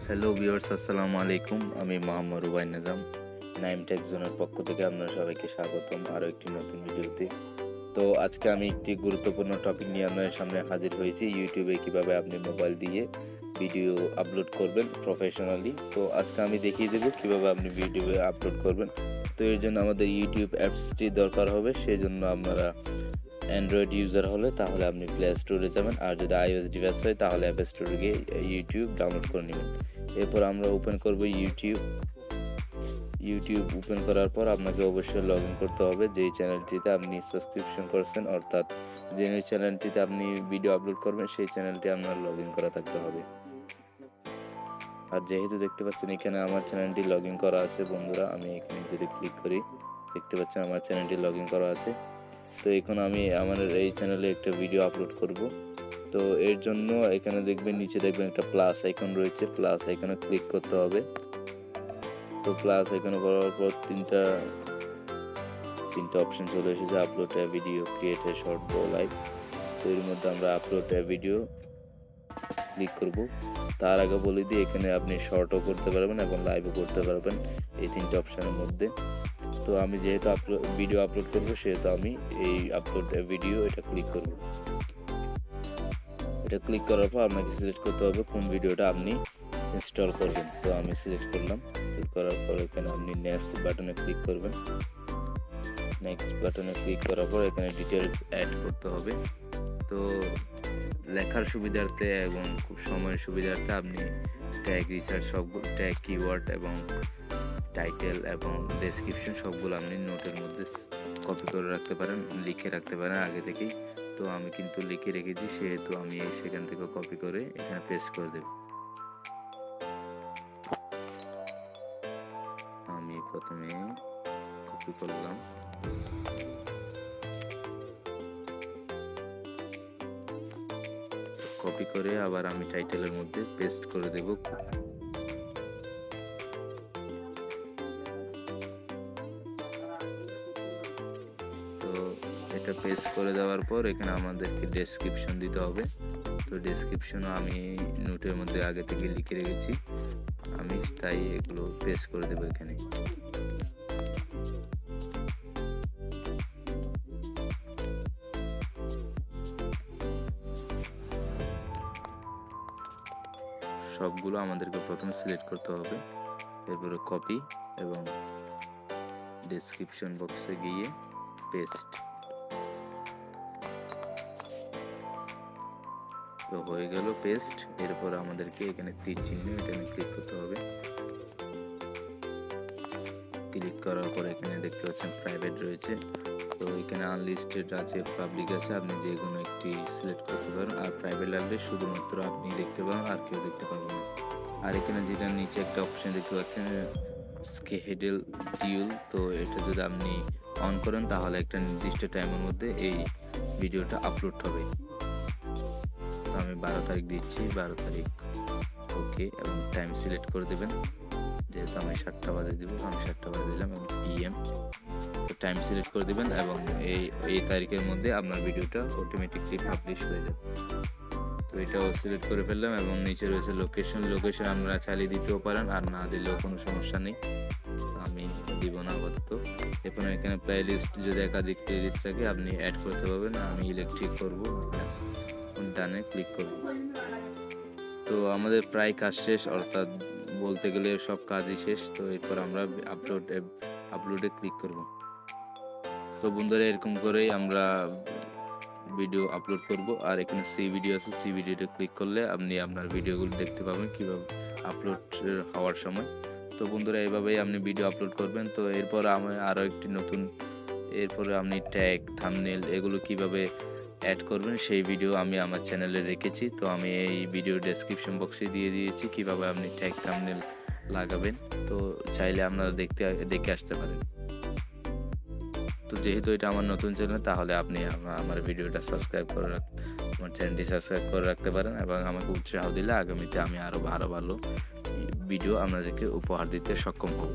Hello viewers, আসসালামু আলাইকুম। আমি মোহাম্মদ রুবাই নিজাম, নাইম টেক জোনের পক্ষ থেকে আপনারা সবাইকে স্বাগতম আরও একটি নতুন ভিডিওতে। তো আজকে আমি একটি গুরুত্বপূর্ণ টপিক নিয়ে আপনাদের সামনে হাজির হয়েছি। ইউটিউবে কিভাবে আপনি মোবাইল দিয়ে ভিডিও আপলোড করবেন প্রফেশনালি। তো আজকে আমি দেখিয়ে দেবো কিভাবে আপনি ভিডিও আপলোড করবেন। তো এর জন্য আমাদের ইউটিউব অ্যাপসটি দরকার হবে। সেই জন্য আপনারা অ্যান্ড্রয়েড ইউজার হলে তাহলে আপনি প্লে স্টোরে যাবেন, আর যদি আইওএস ডিভাইস হয় তাহলে অ্যাপ স্টোরে গিয়ে ইউটিউব ডাউনলোড করে নেবেন। এরপর আমরা ওপেন করব ইউটিউব ওপেন করার পর আপনাকে অবশ্যই লগ ইন করতে হবে যেই চ্যানেলটিতে আপনি সাবস্ক্রিপশন করছেন, অর্থাৎ যে চ্যানেলটিতে আপনি ভিডিও আপলোড করবেন সেই চ্যানেলটি আপনার লগ ইন করা থাকতে হবে। আর যেহেতু দেখতে পাচ্ছেন এখানে আমার চ্যানেলটি লগ ইন করা আছে বন্ধুরা, আমি এখানে যদি ক্লিক করি দেখতে পাচ্ছেন আমার চ্যানেলটি লগ ইন করা আছে। তো এখন আমি আমার এই চ্যানেলে একটা ভিডিও আপলোড করব। তো এর জন্য এখানে দেখবেন নিচে দেখবেন একটা প্লাস আইকন রয়েছে, প্লাস আইকনে ক্লিক করতে হবে। তো প্লাস আইকনে করার পর তিনটা অপশন চলে এসেছে, upload A video, create a short, go live. তো এর মধ্যে আমরা আপলোড এ ভিডিও ক্লিক করব। তার আগে বলে দিই এখানে আপনি শর্টও করতে পারবেন এবং লাইভও করতে পারবেন এই তিনটা অপশনের মধ্যে। তো আমি যেহেতু ভিডিও আপলোড করব সেহেতু আমি এই আপলোড এ ভিডিও এটা ক্লিক করব। এটা ক্লিক করার পর আপনাকে সিলেক্ট করতে হবে কোন ভিডিওটা আপনি ইনস্টল করবেন। তো আমি সিলেক্ট করলাম। সিলেক্ট করার পর এখানে আপনি নেক্সট বাটনে ক্লিক করবেন। নেক্সট বাটনে ক্লিক করার পর এখানে ডিটেলস অ্যাড করতে হবে। তো লেখার সুবিধার্থে এবং খুব সময়ের সুবিধার্থে আপনি ট্যাগ রিসার্চ সবগুলো, ট্যাগ কিওয়ার্ড এবং টাইটেল এবং ডেসক্রিপশন সবগুলো আপনি নোটের মধ্যে কপি করে রাখতে পারেন, লিখে রাখতে পারেন আগে থেকেই। তো আমি কিন্তু লিখে রেখেছি সেহেতু আমি সেখান থেকে কপি করে এখানে পেস্ট করে দেব। আমি প্রথমে কপি করলাম, কপি করে আবার আমি টাইটেলের মধ্যে পেস্ট করে দেব। তো এটা পেস্ট করে দেওয়ার পর এখানে আমাদেরকে ডেসক্রিপশন দিতে হবে। তো ডেসক্রিপশনও আমি নোটের মধ্যে আগে থেকে লিখে রেখেছি, আমি তাই এগুলো পেস্ট করে দেবো এখানে। সবগুলো আমাদেরকে প্রথমে সিলেক্ট করতে হবে, এরপরে কপি এবং ডেসক্রিপশন বক্সে গিয়ে পেস্ট। তো হয়ে গেল পেস্ট। এরপর আমাদেরকে এখানে তীর চিহ্ন এখানে ক্লিক করতে হবে। ক্লিক করার পর এখানে দেখতে পাচ্ছেন প্রাইভেট রয়েছে, তো এখানে আনলিস্টেড আছে, পাবলিক আছে, আপনি যে কোনো একটি সিলেক্ট করতে পারেন। আর প্রাইভেট লাগলে শুধুমাত্র আপনি দেখতে পাবেন আর কেউ দেখতে পাবেন না। আর এখানে যেটা নিচে একটা অপশন দেখতে পাচ্ছেন স্কেডুল ডিউল, তো এটা যদি আপনি অন করেন তাহলে একটা নির্দিষ্ট টাইমের মধ্যে এই ভিডিওটা আপলোড হবে। তো আমি 12 তারিখ দিচ্ছি, 12 তারিখ ওকে, এবং টাইম সিলেক্ট করে দেবেন। যেহেতু আমি 7টা বাজে দিব, আমি 7টা বাজে দিলাম এবং PM। তো টাইম সিলেক্ট করে দিবেন এবং এই তারিখের মধ্যে আপনার ভিডিওটা অটোমেটিকলি পাবলিশ হয়ে যাবে। তো এটাও সিলেক্ট করে ফেললাম এবং নিচে রয়েছে লোকেশন আপনারা চালিয়ে দিতেও পারেন, আর না দিলেও কোনো সমস্যা নেই। আমি দিব না আপাতত। এরপর এখানে প্লেলিস্ট, যদি একাধিক প্লেলিস্ট থাকে আপনি অ্যাড করতে পারবেন। আমি ইলেকট্রিক করব, ডানে ক্লিক করব। তো আমাদের প্রায় কাজ শেষ, অর্থাৎ বলতে গেলে সব কাজই শেষ। তো এরপর আমরা আপলোডে ক্লিক করব। তো বন্ধুরা এরকম করেই আমরা ভিডিও আপলোড করব। আর এখানে সি ভিডিও আছে, সি ভিডিওতে ক্লিক করলে আপনি আপনার ভিডিওগুলো দেখতে পাবেন কিভাবে আপলোড হওয়ার সময়। তো বন্ধুরা এইভাবেই আপনি ভিডিও আপলোড করবেন। তো এরপর আমি আরও একটি নতুন, এরপরে আপনি ট্যাগ, থাম্বনেল এগুলো কিভাবে অ্যাড করবেন সেই ভিডিও আমি আমার চ্যানেলে রেখেছি। তো আমি এই ভিডিও ডেসক্রিপশন বক্সে দিয়ে দিয়েছি কিভাবে আপনি ট্যাগ, থাম্বনেল লাগাবেন। তো চাইলে আপনারা দেখে আসতে পারেন। তো যেহেতু এটা আমার নতুন চ্যানেল, তাহলে আপনি আমার ভিডিওটা আমার চ্যানেলটি সাবস্ক্রাইব করে রাখতে পারেন এবং আমাকে উৎসাহ দিলে আগামীতে আমি আরও ভালো ভালো ভিডিও আপনাদেরকে উপহার দিতে সক্ষম হব।